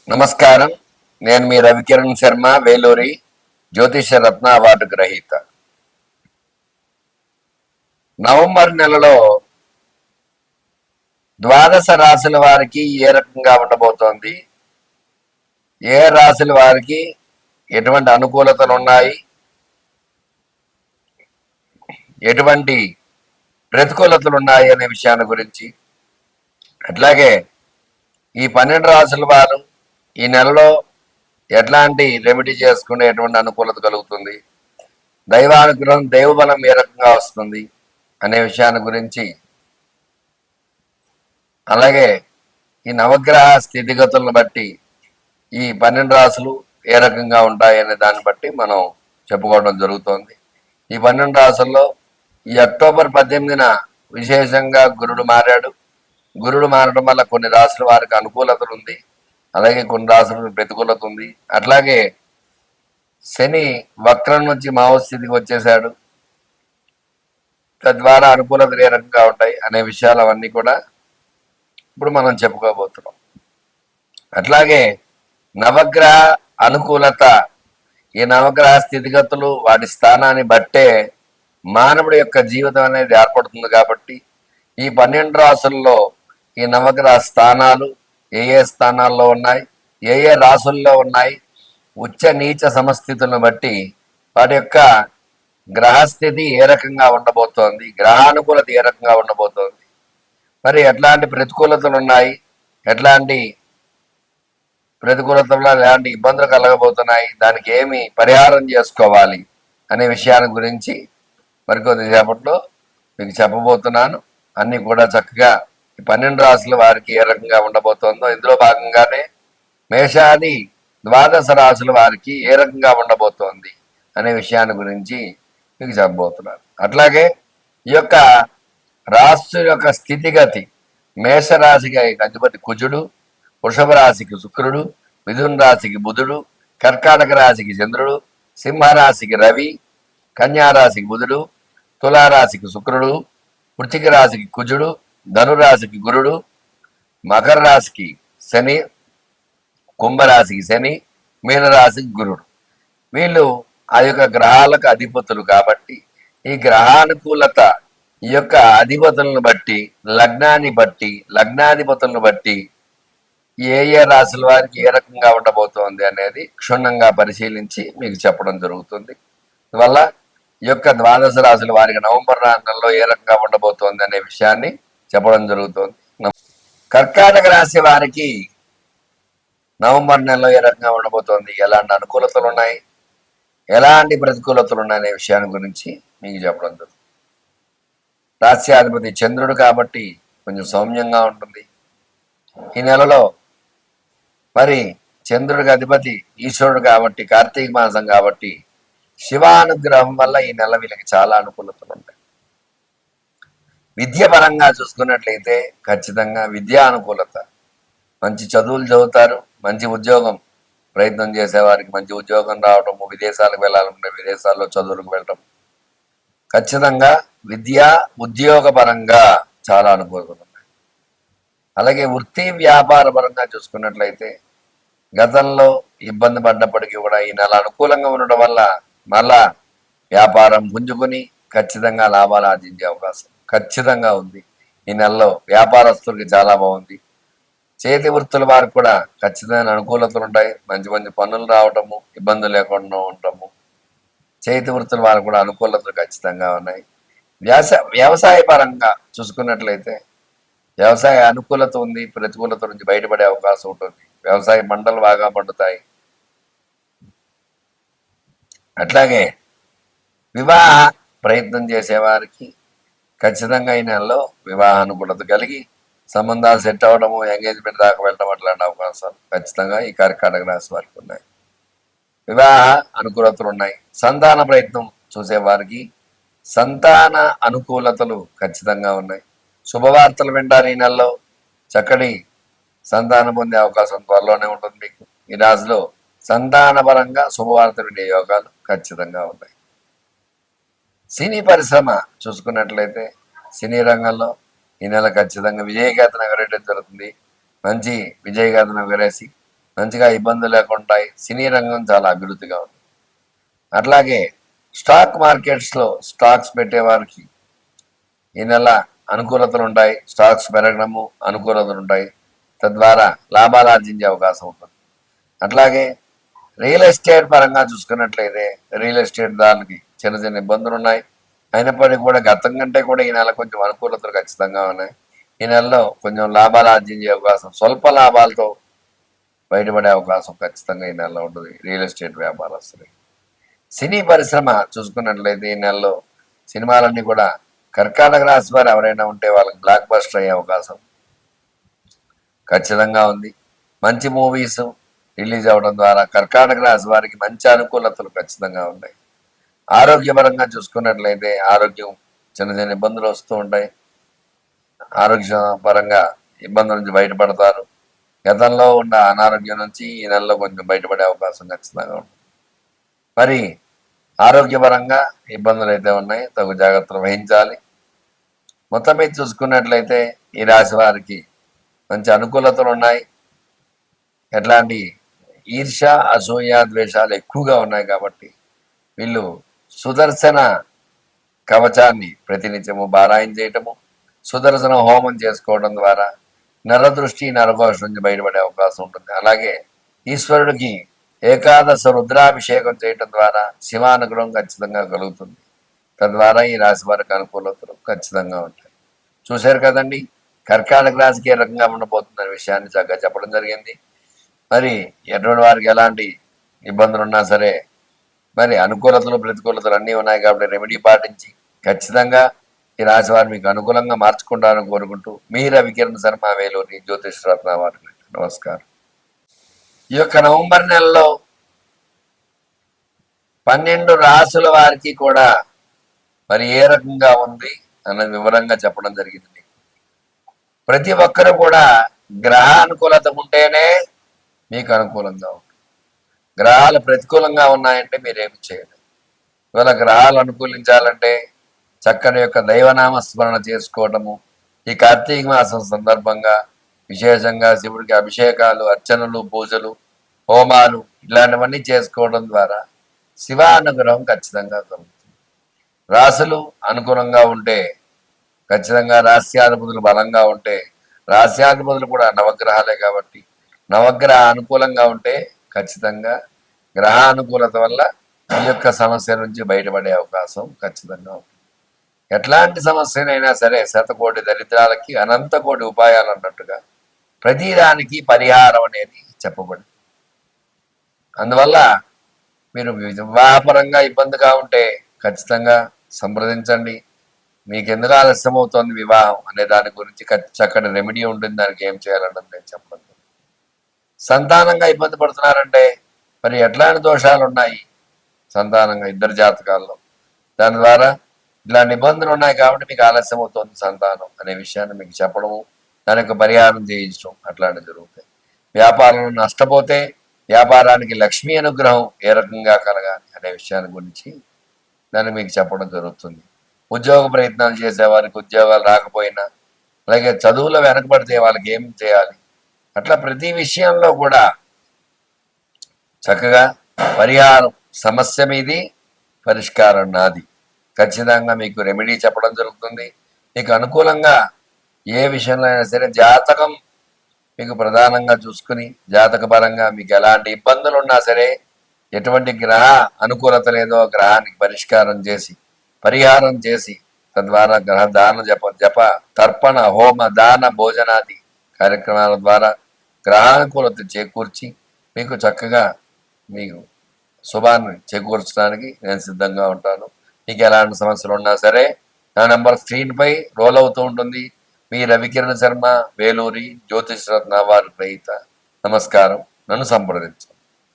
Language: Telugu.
నమస్కారం. నేను మీ రవికిరణ్ శర్మ, వేలూరి జ్యోతిష రత్న అవార్డు గ్రహీత. నవంబర్ నెలలో ద్వాదశ రాశుల వారికి ఏ రకంగా ఉండబోతోంది, ఏ రాశుల వారికి ఎటువంటి అనుకూలతలు ఉన్నాయి, ఎటువంటి ప్రతికూలతలు ఉన్నాయి అనే విషయాన్ని గురించి, అట్లాగే ఈ 12 రాశుల వారు ఈ నెలలో ఎట్లాంటి రెమెడీ చేసుకుంటే ఎటువంటి అనుకూలత కలుగుతుంది, దైవానుగ్రహం దైవబలం ఏ రకంగా వస్తుంది అనే విషయాన్ని గురించి, అలాగే ఈ నవగ్రహ స్థితిగతులను బట్టి ఈ 12 రాశులు ఏ రకంగా ఉంటాయి అనే దాన్ని బట్టి మనం చెప్పుకోవడం జరుగుతోంది. ఈ 12 రాశుల్లో ఈ అక్టోబర్ 18న విశేషంగా గురుడు మారాడు. గురుడు మారడం వల్ల కొన్ని రాశుల వారికి అనుకూలతలు ఉంది, అలాగే కొన్ని రాశులకు ప్రతికూలత ఉంది. అట్లాగే శని వక్రం నుంచి మావస్థితికి వచ్చేసాడు. తద్వారా అనుకూలతలు ఏ రకంగా ఉంటాయి అనే విషయాలు అవన్నీ కూడా ఇప్పుడు మనం చెప్పుకోబోతున్నాం. అట్లాగే నవగ్రహ అనుకూలత, ఈ నవగ్రహ స్థితిగతులు వాటి స్థానాన్ని బట్టే మానవుడి యొక్క జీవితం అనేది ఏర్పడుతుంది. కాబట్టి ఈ 12 రాశుల్లో ఈ నవగ్రహ స్థానాలు ఏ ఏ స్థానాల్లో ఉన్నాయి, ఏ ఏ రాశుల్లో ఉన్నాయి, ఉచ్చ నీచ సమస్థితులను బట్టి వాటి యొక్క గ్రహస్థితి ఏ రకంగా ఉండబోతోంది, గ్రహానుకూలత ఏ రకంగా ఉండబోతోంది, మరి ఎట్లాంటి ప్రతికూలతలు ఉన్నాయి, ఎట్లాంటి ప్రతికూలతలు ఎలాంటి ఇబ్బందులు కలగబోతున్నాయి, దానికి ఏమి పరిహారం చేసుకోవాలి అనే విషయాల గురించి మరికొద్దిసేపట్లో మీకు చెప్పబోతున్నాను. అన్నీ కూడా చక్కగా ఈ 12 రాశుల వారికి ఏ రకంగా ఉండబోతోందో, ఇందులో భాగంగానే మేషాది ద్వాదశ రాశుల వారికి ఏ రకంగా ఉండబోతోంది అనే విషయాన్ని గురించి మీకు చెప్పబోతున్నాను. అట్లాగే ఈ యొక్క రాశి యొక్క స్థితిగతి, మేషరాశికి అధిపతి కుజుడు, వృషభ రాశికి శుక్రుడు, మిథున రాశికి బుధుడు, కర్కాటక రాశికి చంద్రుడు, సింహరాశికి రవి, కన్యారాశికి బుధుడు, తులారాశికి శుక్రుడు, వృశ్చిక రాశికి కుజుడు, ధనురాశికి గురుడు, మకర రాశికి శని, కుంభరాశికి శని, మీనరాశికి గురుడు. వీళ్ళు ఆ యొక్క గ్రహాలకు అధిపతులు. కాబట్టి ఈ గ్రహానుకూలత ఈ యొక్క అధిపతులను బట్టి, లగ్నాన్ని బట్టి, లగ్నాధిపతులను బట్టి ఏ ఏ రాశుల వారికి ఏ రకంగా ఉండబోతోంది అనేది క్షుణ్ణంగా పరిశీలించి మీకు చెప్పడం జరుగుతుంది. అందువల్ల ఈ యొక్క ద్వాదశ రాశుల వారికి నవంబర్ నెలలో ఏ రకంగా ఉండబోతోంది అనే విషయాన్ని చెప్పడం జరుగుతోంది. కర్కాటక రాశి వారికి నవంబర్ నెలలో ఏ రకంగా ఉండబోతోంది, ఎలాంటి అనుకూలతలు ఉన్నాయి, ఎలాంటి ప్రతికూలతలు ఉన్నాయి అనే విషయాన్ని గురించి మీకు చెప్పడం జరుగుతుంది. రాశ్యాధిపతి చంద్రుడు కాబట్టి కొంచెం సౌమ్యంగా ఉంటుంది. ఈ నెలలో మరి చంద్రుడికి అధిపతి ఈశ్వరుడు కాబట్టి, కార్తీక మాసం కాబట్టి శివానుగ్రహం వల్ల ఈ నెల వీళ్ళకి చాలా అనుకూలతలు ఉంటాయి. విద్య పరంగా చూసుకున్నట్లయితే ఖచ్చితంగా విద్యా అనుకూలత, మంచి చదువులు చదువుతారు, మంచి ఉద్యోగం ప్రయత్నం చేసేవారికి మంచి ఉద్యోగం రావటము, విదేశాలకు వెళ్ళాలంటే విదేశాల్లో చదువులకు వెళ్ళటం, ఖచ్చితంగా విద్యా ఉద్యోగ పరంగా చాలా అనుకూలతలు ఉన్నాయి. అలాగే వృత్తి వ్యాపార పరంగా చూసుకున్నట్లయితే గతంలో ఇబ్బంది పడ్డప్పటికీ కూడా ఈ నెల అనుకూలంగా ఉండడం వల్ల మళ్ళా వ్యాపారం పుంజుకొని ఖచ్చితంగా లాభాలు ఆర్జించే అవకాశం ఖచ్చితంగా ఉంది. ఈ నెలలో వ్యాపారస్తులకి చాలా బాగుంది. చేతి వృత్తుల వారికి కూడా ఖచ్చితమైన అనుకూలతలు ఉంటాయి. మంచి మంచి పనులు రావటము, ఇబ్బందులు లేకుండా ఉండటము, చేతి వృత్తుల వారికి కూడా అనుకూలతలు ఖచ్చితంగా ఉన్నాయి. వ్యవసాయ పరంగా చూసుకున్నట్లయితే వ్యవసాయ అనుకూలత ఉంది, ప్రతికూలత నుంచి బయటపడే అవకాశం ఉంటుంది. వ్యవసాయ పంటలు బాగా పండుతాయి. అట్లాగే వివాహ ప్రయత్నం చేసేవారికి ఖచ్చితంగా ఈ నెలలో వివాహ అనుకూలత కలిగి సంబంధాలు సెట్ అవ్వడము, ఎంగేజ్మెంట్ దాకా వెళ్ళడం అట్లాంటి అవకాశాలు ఖచ్చితంగా ఈ కర్కాటక రాశి వారికి ఉన్నాయి. వివాహ అనుకూలతలు ఉన్నాయి. సంతాన ప్రయత్నం చూసేవారికి సంతాన అనుకూలతలు ఖచ్చితంగా ఉన్నాయి. శుభవార్తలు వింటారు. ఈ నెలలో చక్కటి సంతానం పొందే అవకాశం త్వరలోనే ఉంటుంది. మీకు ఈ రాశిలో సంతానపరంగా శుభవార్తలు వినే యోగాలు ఖచ్చితంగా ఉన్నాయి. సినీ పరిశ్రమ చూసుకున్నట్లయితే సినీ రంగంలో ఈ నెల ఖచ్చితంగా విజయగాథను ఎగరేయడం జరుగుతుంది. మంచి విజయగాథను ఎగరేసి మంచిగా ఇబ్బందులు లేకుండా ఉంటాయి. సినీ రంగం చాలా అభివృద్ధిగా ఉంది. అట్లాగే స్టాక్ మార్కెట్స్లో స్టాక్స్ పెట్టేవారికి ఈ నెల అనుకూలతలు ఉంటాయి. స్టాక్స్ పెరగడము అనుకూలతలు ఉంటాయి. తద్వారా లాభాలు ఆర్జించే అవకాశం ఉంటుంది. అట్లాగే రియల్ ఎస్టేట్ పరంగా చూసుకున్నట్లయితే రియల్ ఎస్టేట్ దానికి చిన్న చిన్న ఇబ్బందులు ఉన్నాయి. అయినప్పటికీ కూడా గతం కంటే కూడా ఈ నెల కొంచెం అనుకూలతలు ఖచ్చితంగా ఉన్నాయి. ఈ నెలలో కొంచెం లాభాలు ఆర్జించే అవకాశం, స్వల్ప లాభాలతో బయటపడే అవకాశం ఖచ్చితంగా ఈ నెలలో ఉంటుంది రియల్ ఎస్టేట్ వ్యాపారస్తులకి. సినీ పరిశ్రమ చూసుకున్నట్లయితే ఈ నెలలో సినిమాలన్నీ కూడా కర్కాటక రాశి వారు ఎవరైనా ఉంటే వాళ్ళకి బ్లాక్ బస్టర్ అయ్యే అవకాశం ఖచ్చితంగా ఉంది. మంచి మూవీస్ రిలీజ్ అవ్వడం ద్వారా కర్కాటక రాశి వారికి మంచి అనుకూలతలు ఖచ్చితంగా ఉన్నాయి. ఆరోగ్యపరంగా చూసుకున్నట్లయితే ఆరోగ్యం చిన్న చిన్న ఇబ్బందులు వస్తూ ఉంటాయి. ఆరోగ్య పరంగా ఇబ్బందుల నుంచి బయటపడతారు. గతంలో ఉన్న అనారోగ్యం నుంచి ఈ నెలలో కొంచెం బయటపడే అవకాశం ఖచ్చితంగా ఉంటుంది. మరి ఆరోగ్యపరంగా ఇబ్బందులు అయితే ఉన్నాయి, తగు జాగ్రత్తలు వహించాలి. మొత్తం మీద చూసుకున్నట్లయితే ఈ రాశి వారికి మంచి అనుకూలతలు ఉన్నాయి. ఎట్లాంటి ఈర్ష, అసూయ, ద్వేషాలు ఎక్కువగా ఉన్నాయి కాబట్టి వీళ్ళు సుదర్శన కవచాన్ని ప్రతినిత్యము పారాయణ చేయటము, సుదర్శన హోమం చేసుకోవడం ద్వారా నరదృష్టి, నరఘోష నుంచి బయటపడే అవకాశం ఉంటుంది. అలాగే ఈశ్వరుడికి ఏకాదశ రుద్రాభిషేకం చేయటం ద్వారా శివానుగ్రహం ఖచ్చితంగా కలుగుతుంది. తద్వారా ఈ రాశి వారికి అనుకూలతలు ఖచ్చితంగా ఉంటాయి. చూశారు కదండి, కర్కాటక రాశికి ఏ రకంగా ఉండబోతుందనే విషయాన్ని చక్కగా చెప్పడం జరిగింది. మరి ఎటువంటి వారికి ఎలాంటి ఇబ్బందులు ఉన్నా సరే మరి అనుకూలతలు ప్రతికూలతలు అన్నీ ఉన్నాయి కాబట్టి రెమెడీ పాటించి ఖచ్చితంగా ఈ రాశి వారు మీకు అనుకూలంగా మార్చుకుంటారని కోరుకుంటూ మీ రవికిరణ్ శర్మ, వేలూరి జ్యోతిష్ రత్న వారికి నమస్కారం. ఈ యొక్క నవంబర్ నెలలో 12 రాసుల వారికి కూడా మరి ఏ రకంగా ఉంది అన్నది వివరంగా చెప్పడం జరిగింది. ప్రతి ఒక్కరు కూడా గ్రహ అనుకూలత ఉంటేనే మీకు అనుకూలంగా ఉంటుంది. గ్రహాలు ప్రతికూలంగా ఉన్నాయంటే మీరేమి చేయలేదు. ఇవాళ గ్రహాలు అనుకూలించాలంటే చక్కని యొక్క దైవనామ స్మరణ చేసుకోవటము, ఈ కార్తీక మాసం సందర్భంగా విశేషంగా శివుడికి అభిషేకాలు, అర్చనలు, పూజలు, హోమాలు ఇలాంటివన్నీ చేసుకోవడం ద్వారా శివానుగ్రహం ఖచ్చితంగా కలుగుతుంది. రాశులు అనుకూలంగా ఉంటే ఖచ్చితంగా రాశ్యాధిపతులు బలంగా ఉంటే, రాశ్యాధిపతులు కూడా నవగ్రహాలే కాబట్టి నవగ్రహ అనుకూలంగా ఉంటే ఖచ్చితంగా గ్రహానుకూలత వల్ల ఈ యొక్క సమస్య నుంచి బయటపడే అవకాశం ఖచ్చితంగా ఉంటుంది. ఎట్లాంటి సమస్యనైనా సరే శతకోటి దరిద్రాలకి అనంత కోటి ఉపాయాలు అన్నట్టుగా ప్రతిదానికి పరిహారం అనేది చెప్పబడింది. అందువల్ల మీరు వివాహపరంగా ఇబ్బందిగా ఉంటే ఖచ్చితంగా సంప్రదించండి. మీకు ఎందుకు ఆలస్యం అవుతోంది వివాహం అనే దాని గురించి చక్కటి రెమెడీ ఉంటుంది. దానికి ఏం చేయాలన్నది నేను చెప్పండి. సంతానంగా ఇబ్బంది పడుతున్నారంటే మరి ఎట్లాంటి దోషాలు ఉన్నాయి సంతానంగా ఇద్దరు జాతకాల్లో, దాని ద్వారా ఇలాంటి ఇబ్బందులు ఉన్నాయి కాబట్టి మీకు ఆలస్యం అవుతుంది సంతానం అనే విషయాన్ని మీకు చెప్పడము, దానికి పరిహారం చేయించడం అట్లాంటివి జరుగుతాయి. వ్యాపారంలో నష్టపోతే వ్యాపారానికి లక్ష్మీ అనుగ్రహం ఏ రకంగా కలగాలి అనే విషయాన్ని గురించి దాన్ని మీకు చెప్పడం జరుగుతుంది. ఉద్యోగ ప్రయత్నాలు చేసే వారికి ఉద్యోగాలు రాకపోయినా, అలాగే చదువులో వెనకబడితే వాళ్ళకి ఏం చేయాలి, అట్లా ప్రతి విషయంలో కూడా చక్కగా పరిహారం, సమస్య మీది పరిష్కారం నాది, ఖచ్చితంగా మీకు రెమెడీ చెప్పడం జరుగుతుంది. మీకు అనుకూలంగా ఏ విషయంలో అయినా సరే జాతకం మీకు ప్రధానంగా చూసుకుని జాతక పరంగా మీకు ఎలాంటి ఇబ్బందులు ఉన్నా సరే, ఎటువంటి గ్రహ అనుకూలత లేదో గ్రహానికి పరిష్కారం చేసి పరిహారం చేసి తద్వారా గ్రహ దాన జప తర్పణ హోమ దాన భోజనాది కార్యక్రమాల ద్వారా గ్రహానుకూలత చేకూర్చి మీకు చక్కగా మీకు శుభాన్ని చేకూర్చడానికి నేను సిద్ధంగా ఉంటాను. మీకు ఎలాంటి సమస్యలు ఉన్నా సరే నా నెంబర్ స్క్రీన్పై రోల్ అవుతూ ఉంటుంది. మీ రవికిరణ్ శర్మ, వేలూరి జ్యోతిష్ రత్న వారి గ్రహీత. నమస్కారం. నన్ను సంప్రదించండి.